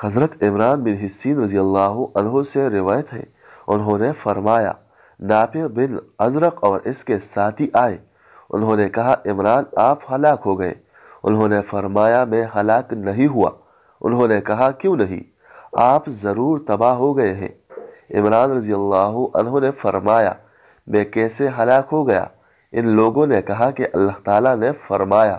حضرت عمران بن حسین رضی اللہ عنہ سے روایت ہے، انہوں نے فرمایا نافع بن ازرق اور اس کے ساتھی آئے، انہوں نے کہا عمران آپ ہلاک ہو گئے؟ انہوں نے فرمایا میں ہلاک نہیں ہوا۔ انہوں نے کہا کیوں نہیں؟ آپ ضرور تباہ ہو گئے ہیں۔ عمران رضی اللہ عنہ نے فرمایا میں کیسے ہلاک ہو گیا؟ ان لوگوں نے کہا کہ اللہ تعالیٰ نے فرمایا،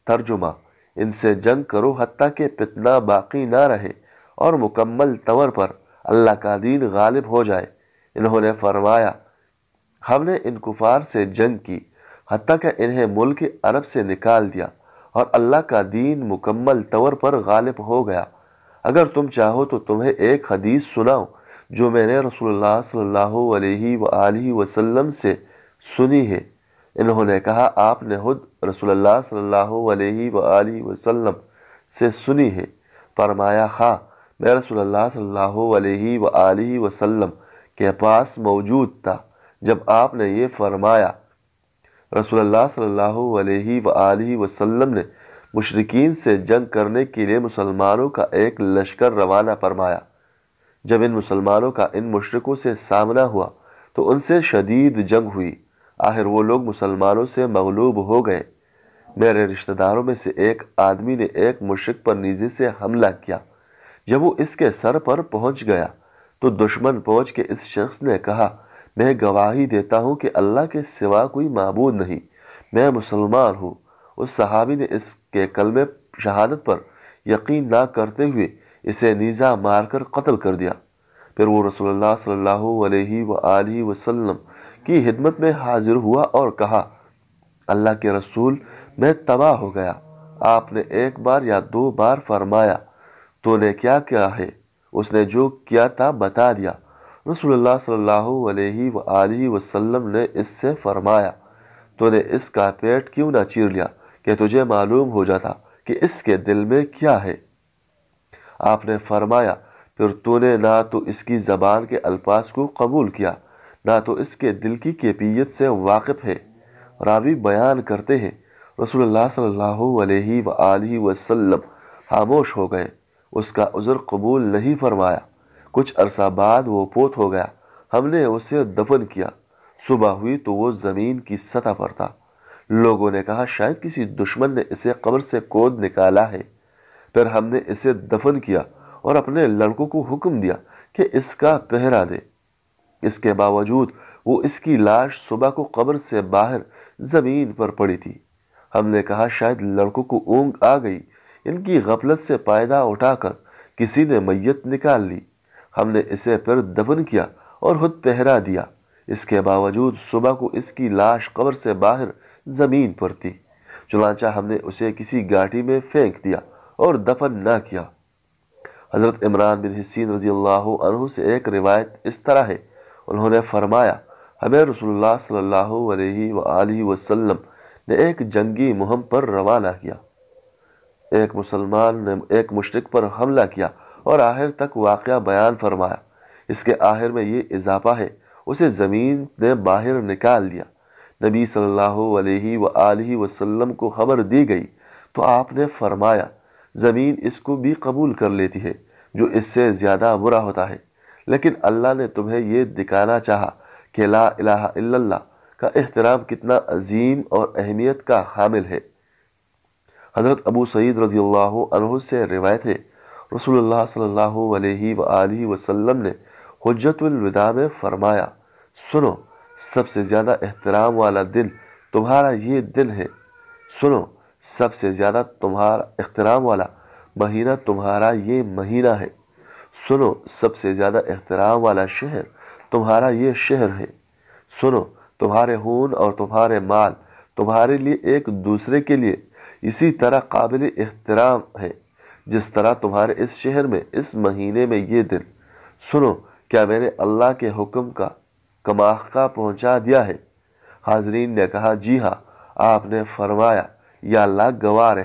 ترجمہ ان سے جنگ کرو حتیٰ کہ فتنہ باقی نہ رہے اور مکمل طور پر اللہ کا دین غالب ہو جائے۔ انہوں نے فرمایا ہم نے ان کفار سے جنگ کی حتیٰ کہ انہیں ملک عرب سے نکال دیا اور اللہ کا دین مکمل طور پر غالب ہو گیا۔ اگر تم چاہو تو تمہیں ایک حدیث سناؤں جو میں نے رسول اللہ صلی اللہ علیہ وآلہ وسلم سے سنی ہے۔ انہوں نے کہا آپ نے خود رسول اللہ صلی اللہ علیہ وآلہ وسلم سے سنی ہے؟ فرمایا ہاں، میں رسول اللہ صلی اللہ علیہ وآلہ وسلم کے پاس موجود تھا جب آپ نے یہ فرمایا۔ رسول اللہ صلی اللہ علیہ وآلہ وسلم نے مشرکین سے جنگ کرنے کے لیے مسلمانوں کا ایک لشکر روانہ فرمایا۔ جب ان مسلمانوں کا ان مشرکوں سے سامنا ہوا تو ان سے شدید جنگ ہوئی، آخر وہ لوگ مسلمانوں سے مغلوب ہو گئے۔ میرے رشتہ داروں میں سے ایک آدمی نے ایک مشرک پر نیزے سے حملہ کیا۔ جب وہ اس کے سر پر پہنچ گیا تو دشمن پہنچ کے اس شخص نے کہا میں گواہی دیتا ہوں کہ اللہ کے سوا کوئی معبود نہیں، میں مسلمان ہوں۔ اس صحابی نے اس کے کلمہ شہادت پر یقین نہ کرتے ہوئے اسے نیزہ مار کر قتل کر دیا۔ پھر وہ رسول اللہ صلی اللہ علیہ وآلہ وسلم کی خدمت میں حاضر ہوا اور کہا اللہ کے رسول میں تباہ ہو گیا۔ آپ نے ایک بار یا دو بار فرمایا تو نے کیا کیا ہے؟ اس نے جو کیا تھا بتا دیا۔ رسول اللہ صلی اللہ علیہ وآلہ وسلم نے اس سے فرمایا تو نے اس کا پیٹ کیوں نہ چیر لیا کہ تجھے معلوم ہو جاتا کہ اس کے دل میں کیا ہے؟ آپ نے فرمایا پھر تو نے نہ تو اس کی زبان کے الفاظ کو قبول کیا نہ تو اس کے دل کی کیفیت سے واقف ہے۔ راوی بیان کرتے ہیں رسول اللہ صلی اللہ علیہ وآلہ وسلم خاموش ہو گئے، اس کا عذر قبول نہیں فرمایا۔ کچھ عرصہ بعد وہ فوت ہو گیا، ہم نے اسے دفن کیا۔ صبح ہوئی تو وہ زمین کی سطح پر تھا۔ لوگوں نے کہا شاید کسی دشمن نے اسے قبر سے کود نکالا ہے۔ پھر ہم نے اسے دفن کیا اور اپنے لڑکوں کو حکم دیا کہ اس کا پہرا دے۔ اس کے باوجود وہ اس کی لاش صبح کو قبر سے باہر زمین پر پڑی تھی۔ ہم نے کہا شاید لڑکوں کو اونگ آ گئی، ان کی غفلت سے فائدہ اٹھا کر کسی نے میت نکال لی۔ ہم نے اسے پھر دفن کیا اور خود پہرا دیا۔ اس کے باوجود صبح کو اس کی لاش قبر سے باہر زمین پر تھی، چنانچہ ہم نے اسے کسی گاٹی میں پھینک دیا اور دفن نہ کیا۔ حضرت عمران بن حسین رضی اللہ عنہ سے ایک روایت اس طرح ہے، انہوں نے فرمایا ہمیں رسول اللہ صلی اللہ علیہ وآلہ وسلم نے ایک جنگی مہم پر روانہ کیا۔ ایک مسلمان نے ایک مشرک پر حملہ کیا اور آخر تک واقعہ بیان فرمایا۔ اس کے آخر میں یہ اضافہ ہے اسے زمین نے باہر نکال دیا۔ نبی صلی اللہ علیہ وآلہ وسلم کو خبر دی گئی تو آپ نے فرمایا زمین اس کو بھی قبول کر لیتی ہے جو اس سے زیادہ برا ہوتا ہے، لیکن اللہ نے تمہیں یہ دکھانا چاہا کہ لا الہ الا اللہ کا احترام کتنا عظیم اور اہمیت کا حامل ہے۔ حضرت ابو سعید رضی اللہ عنہ سے روایت ہے رسول اللہ صلی اللہ علیہ وآلہ وسلم نے حجۃ الوداع میں فرمایا سنو، سب سے زیادہ احترام والا دن تمہارا یہ دن ہے۔ سنو، سب سے زیادہ تمہارا احترام والا مہینہ تمہارا یہ مہینہ ہے۔ سنو، سب سے زیادہ احترام والا شہر تمہارا یہ شہر ہے۔ سنو، تمہارے خون اور تمہارے مال تمہارے لیے ایک دوسرے کے لیے اسی طرح قابل احترام ہے جس طرح تمہارے اس شہر میں اس مہینے میں یہ دن۔ سنو، کیا میں نے اللہ کے حکم کا کماخہ پہنچا دیا ہے؟ حاضرین نے کہا جی ہاں۔ آپ نے فرمایا یا اللہ گواہ ہے۔